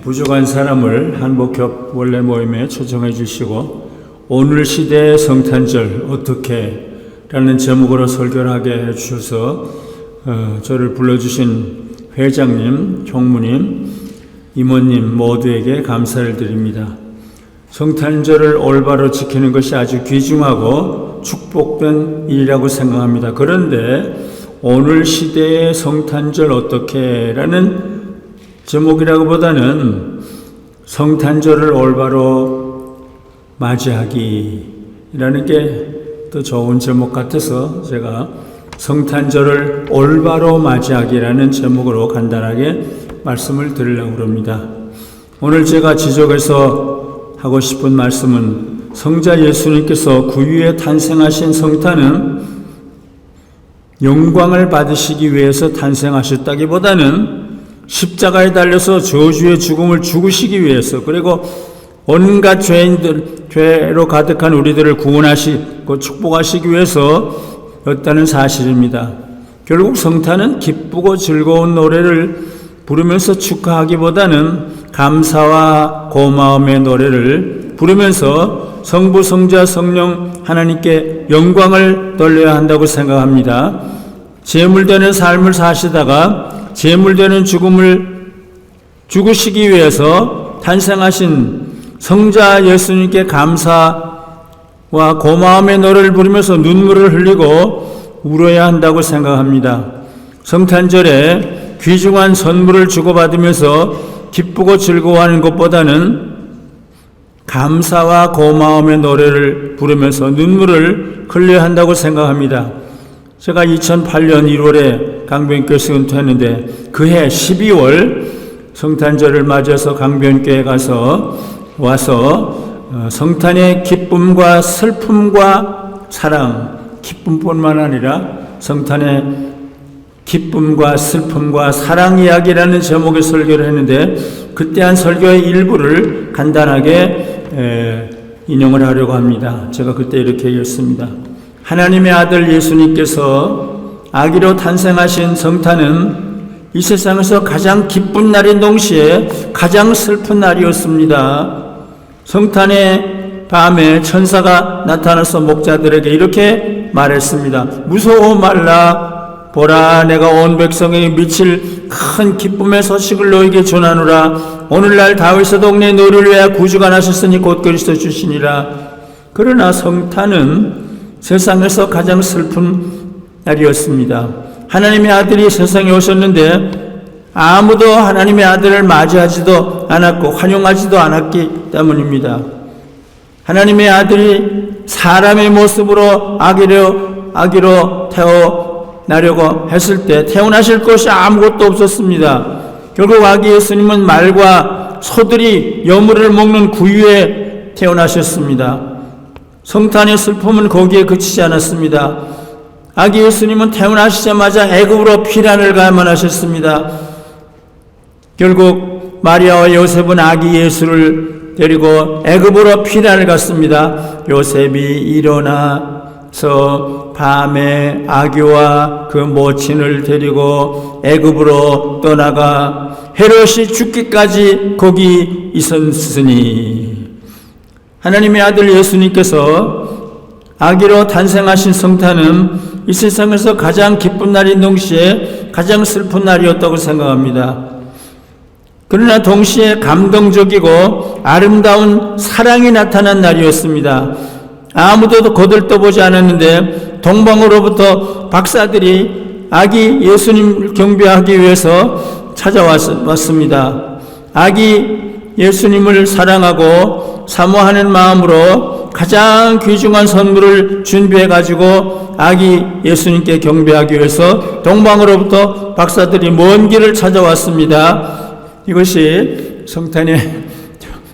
부족한 사람을 한복협 원래 모임에 초청해 주시고 오늘 시대의 성탄절 어떻게 라는 제목으로 설교를 하게 해주셔서 저를 불러주신 회장님, 총무님, 임원님 모두에게 감사를 드립니다. 성탄절을 올바로 지키는 것이 아주 귀중하고 축복된 일이라고 생각합니다. 그런데 오늘 시대의 성탄절 어떻게 라는 제목이라고 보다는 성탄절을 올바로 맞이하기라는 게 더 좋은 제목 같아서 제가 성탄절을 올바로 맞이하기라는 제목으로 간단하게 말씀을 드리려고 합니다. 오늘 제가 지적해서 하고 싶은 말씀은 성자 예수님께서 구유에 탄생하신 성탄은 영광을 받으시기 위해서 탄생하셨다기보다는 십자가에 달려서 저주의 죽음을 죽으시기 위해서, 그리고 온갖 죄로 가득한 우리들을 구원하시고 축복하시기 위해서였다는 사실입니다. 결국 성탄은 기쁘고 즐거운 노래를 부르면서 축하하기보다는 감사와 고마움의 노래를 부르면서 성부, 성자, 성령 하나님께 영광을 돌려야 한다고 생각합니다. 제물되는 삶을 사시다가 제물되는 죽음을 죽으시기 위해서 탄생하신 성자 예수님께 감사와 고마움의 노래를 부르면서 눈물을 흘리고 울어야 한다고 생각합니다. 성탄절에 귀중한 선물을 주고받으면서 기쁘고 즐거워하는 것보다는 감사와 고마움의 노래를 부르면서 눈물을 흘려야 한다고 생각합니다. 제가 2008년 1월에 강변교회에서 은퇴했는데 그해 12월 성탄절을 맞아서 강변교회에 와서 성탄의 기쁨과 슬픔과 사랑, 기쁨뿐만 아니라 성탄의 기쁨과 슬픔과 사랑 이야기라는 제목의 설교를 했는데 그때 한 설교의 일부를 간단하게 인용을 하려고 합니다. 제가 그때 이렇게 얘기했습니다. 하나님의 아들 예수님께서 아기로 탄생하신 성탄은 이 세상에서 가장 기쁜 날인 동시에 가장 슬픈 날이었습니다. 성탄의 밤에 천사가 나타나서 목자들에게 이렇게 말했습니다. 무서워 말라. 보라, 내가 온 백성에게 미칠 큰 기쁨의 소식을 너에게 전하노라. 오늘날 다윗의 동네에 너를 위하여 구주가 나셨으니 곧 그리스도 주시니라. 그러나 성탄은 세상에서 가장 슬픈 날이었습니다. 하나님의 아들이 세상에 오셨는데 아무도 하나님의 아들을 맞이하지도 않았고 환영하지도 않았기 때문입니다. 하나님의 아들이 사람의 모습으로 아기로 태어나려고 했을 때 태어나실 것이 아무것도 없었습니다. 결국 아기 예수님은 말과 소들이 여물을 먹는 구유에 태어나셨습니다. 성탄의 슬픔은 거기에 그치지 않았습니다. 아기 예수님은 태어나시자마자 애굽으로 피란을 가야만 하셨습니다. 결국 마리아와 요셉은 아기 예수를 데리고 애굽으로 피란을 갔습니다. 요셉이 일어나서 밤에 아기와 그 모친을 데리고 애굽으로 떠나가 헤롯이 죽기까지 거기 있었으니 하나님의 아들 예수님께서 아기로 탄생하신 성탄은 이 세상에서 가장 기쁜 날인 동시에 가장 슬픈 날이었다고 생각합니다. 그러나 동시에 감동적이고 아름다운 사랑이 나타난 날이었습니다. 아무도 거들떠보지 않았는데 동방으로부터 박사들이 아기 예수님을 경배하기 위해서 찾아왔습니다. 아기 예수님을 사랑하고 사모하는 마음으로 가장 귀중한 선물을 준비해 가지고 아기 예수님께 경배하기 위해서 동방으로부터 박사들이 먼 길을 찾아왔습니다. 이것이 성탄의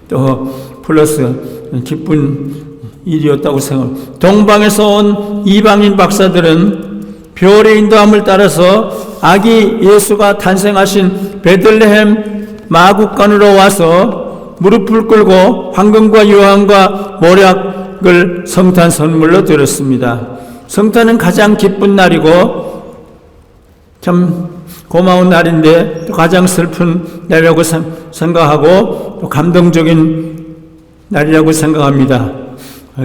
또 플러스 기쁜 일이었다고 생각합니다. 동방에서 온 이방인 박사들은 별의 인도함을 따라서 아기 예수가 탄생하신 베들레헴 마구간으로 와서 무릎을 꿇고 황금과 유황과 모략을 성탄 선물로 드렸습니다. 성탄은 가장 기쁜 날이고 참 고마운 날인데 또 가장 슬픈 날이라고 생각하고 또 감동적인 날이라고 생각합니다.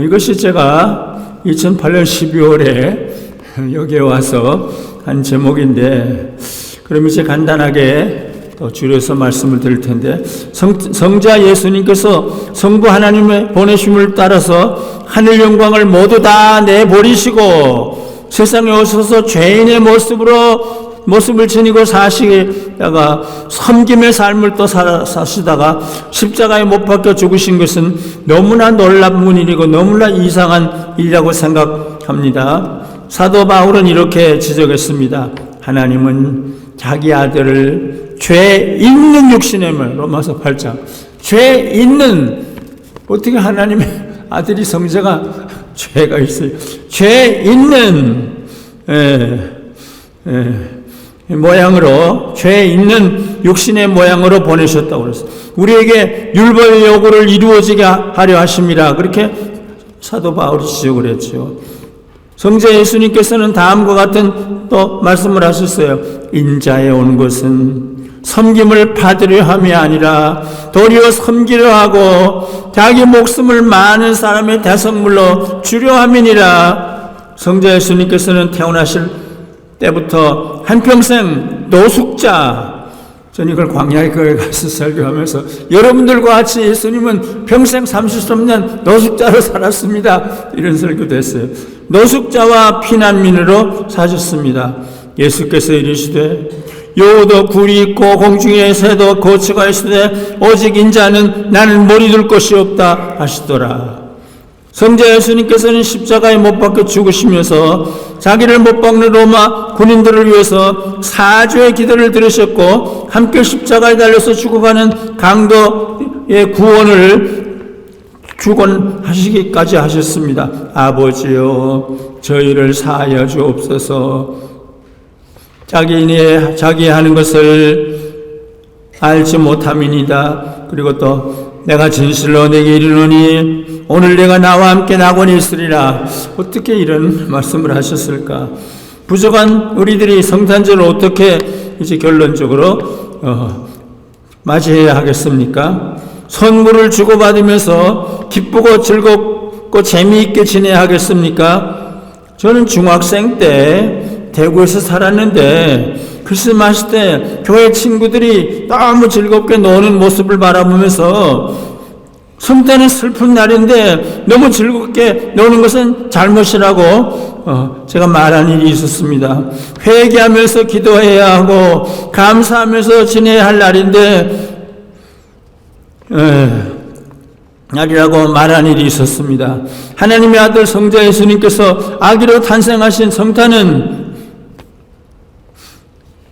이것이 제가 2008년 12월에 여기에 와서 한 제목인데, 그럼 이제 간단하게 또 줄여서 말씀을 드릴 텐데, 성자 예수님께서 성부 하나님의 보내심을 따라서 하늘 영광을 모두 다 내버리시고 세상에 오셔서 죄인의 모습을 지니고 사시다가 섬김의 삶을 또 사시다가 십자가에 못 박혀 죽으신 것은 너무나 놀라운 일이고 너무나 이상한 일이라고 생각합니다. 사도 바울은 이렇게 지적했습니다. 하나님은 자기 아들을 죄 있는 육신의 몸, 로마서 8장, 죄 있는, 어떻게 하나님의 아들이 성자가 죄가 있어요? 죄 있는 모양으로, 죄 있는 육신의 모양으로 보내셨다고 그랬어요. 우리에게 율법의 요구를 이루어지게 하려 하심이라, 그렇게 사도 바울이 지적을 했죠. 성자 예수님께서는 다음과 같은 또 말씀을 하셨어요. 인자에 온 것은 섬김을 받으려 함이 아니라 도리어 섬기려 하고 자기 목숨을 많은 사람의 대성물로 주려 함이니라. 성자 예수님께서는 태어나실 때부터 한평생 노숙자, 저는 이걸 광야에 가서 설교하면서 여러분들과 같이 예수님은 평생 33년 노숙자로 살았습니다, 이런 설교도 했어요. 노숙자와 피난민으로 사셨습니다. 예수께서 이르시되 여우도 굴이 있고 공중에 새도 거처가 있으되 오직 인자는 나는 머리 둘 곳이 없다 하시더라. 성자 예수님께서는 십자가에 못 박혀 죽으시면서 자기를 못 박는 로마 군인들을 위해서 사죄의 기도를 들으셨고 함께 십자가에 달려서 죽어가는 강도의 구원을 주권하시기까지 하셨습니다. 아버지여 저희를 사하여 주옵소서. 자기 하는 것을 알지 못함이니이다. 그리고 또 내가 진실로 내게 이르노니 오늘 내가 나와 함께 낙원에 있으리라. 어떻게 이런 말씀을 하셨을까? 부족한 우리들이 성탄절을 어떻게 이제 결론적으로 맞이해야 하겠습니까? 선물을 주고받으면서 기쁘고 즐겁고 재미있게 지내야 하겠습니까? 저는 중학생 때 대구에서 살았는데 크리스마스 때 교회 친구들이 너무 즐겁게 노는 모습을 바라보면서 성탄은 슬픈 날인데 너무 즐겁게 노는 것은 잘못이라고 제가 말한 일이 있었습니다. 회개하면서 기도해야 하고 감사하면서 지내야 할 날이라고 말한 일이 있었습니다. 하나님의 아들 성자 예수님께서 아기로 탄생하신 성탄은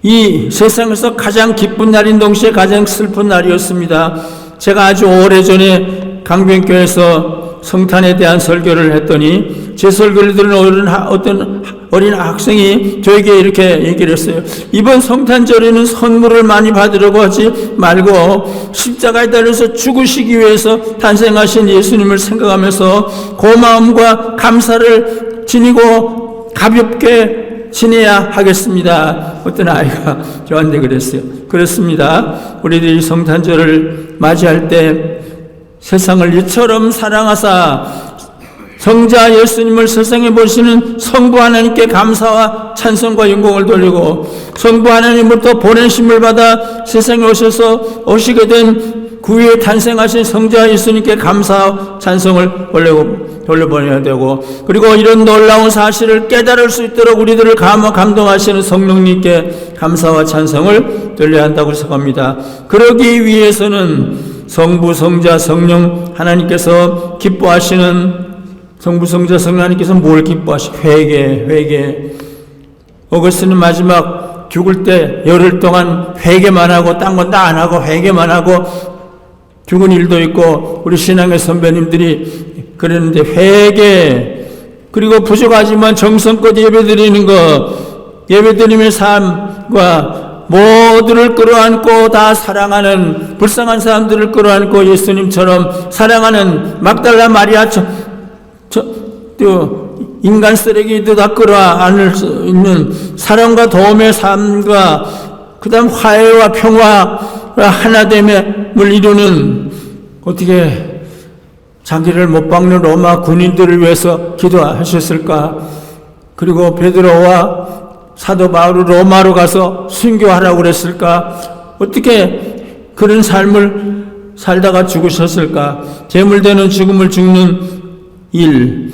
이 세상에서 가장 기쁜 날인 동시에 가장 슬픈 날이었습니다. 제가 아주 오래전에 강변교회에서 성탄에 대한 설교를 했더니 제 설교를 들은 어떤 어린 학생이 저에게 이렇게 얘기를 했어요. 이번 성탄절에는 선물을 많이 받으려고 하지 말고 십자가에 달려서 죽으시기 위해서 탄생하신 예수님을 생각하면서 고마움과 감사를 지니고 가볍게 지내야 하겠습니다. 어떤 아이가 저한테 그랬어요. 그렇습니다. 우리들이 성탄절을 맞이할 때 세상을 이처럼 사랑하사 성자 예수님을 세상에 보시는 성부 하나님께 감사와 찬송과 영광을 돌리고 성부 하나님으로부터 보내심을 받아 세상에 오시게 된 구유에 탄생하신 성자 예수님께 감사와 찬송을 돌려보내야 되고, 그리고 이런 놀라운 사실을 깨달을 수 있도록 우리들을 감동하시는 성령님께 감사와 찬송을 돌려야 한다고 생각합니다. 그러기 위해서는 성부, 성자, 성령 하나님께서 기뻐하시는, 성부, 성자, 성령 하나님께서 뭘 기뻐하시고? 회개. 어거스틴은 마지막 죽을 때 열흘 동안 회개만 하고 딴 건 다 안 하고 회개만 하고 죽은 일도 있고, 우리 신앙의 선배님들이 그랬는데 회개, 그리고 부족하지만 정성껏 예배드리는 것, 예배드림의 삶과 모두를 끌어안고 다 사랑하는, 불쌍한 사람들을 끌어안고 예수님처럼 사랑하는 막달라 마리아 인간 쓰레기도 다 끌어안을 수 있는 사랑과 도움의 삶과 그 다음 화해와 평화와 하나됨을 이루는, 어떻게 자기를 못 박는 로마 군인들을 위해서 기도하셨을까? 그리고 베드로와 사도 바울을 로마로 가서 순교하라고 그랬을까? 어떻게 그런 삶을 살다가 죽으셨을까? 재물되는 죽음을 죽는 일,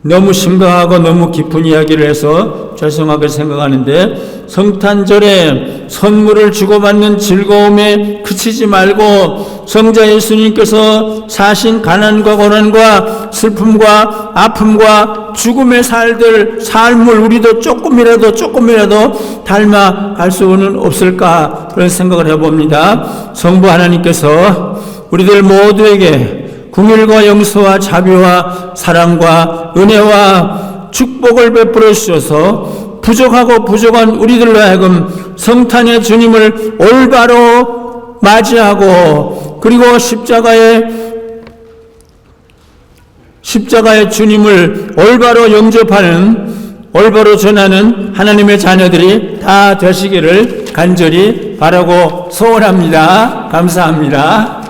너무 심각하고 너무 깊은 이야기를 해서 죄송하게 생각하는데, 성탄절에 선물을 주고받는 즐거움에 그치지 말고 성자 예수님께서 사신 가난과 고난과 슬픔과 아픔과 죽음의 삶을 우리도 조금이라도 닮아갈 수는 없을까, 그런 생각을 해봅니다. 성부 하나님께서 우리들 모두에게 긍휼과 용서와 자비와 사랑과 은혜와 축복을 베풀어 주셔서 부족한 우리들로 하여금 성탄의 주님을 올바로 맞이하고, 그리고 십자가의 주님을 올바로 영접하는, 올바로 전하는 하나님의 자녀들이 다 되시기를 간절히 바라고 소원합니다. 감사합니다.